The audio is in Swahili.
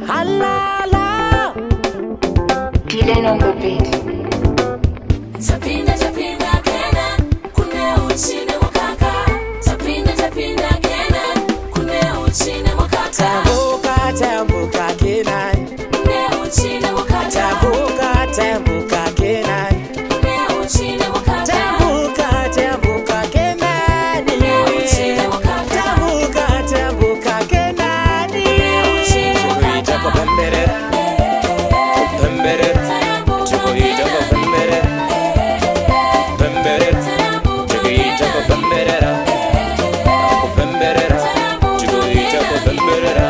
Halala. Dylan on the beat. Tapinda kena kune uchine mukaka. Tapinda kena kune uchine mukaka. Tambuka kena Kune uchine mukaka. tambuka kena Kune uchine mukaka. tambuka kena Kune uchine mukaka. tambuka kena uchine mukaka. Chukuita pembere pembere chukuita pembere pembere chukuita pembere pembere chukuita pembere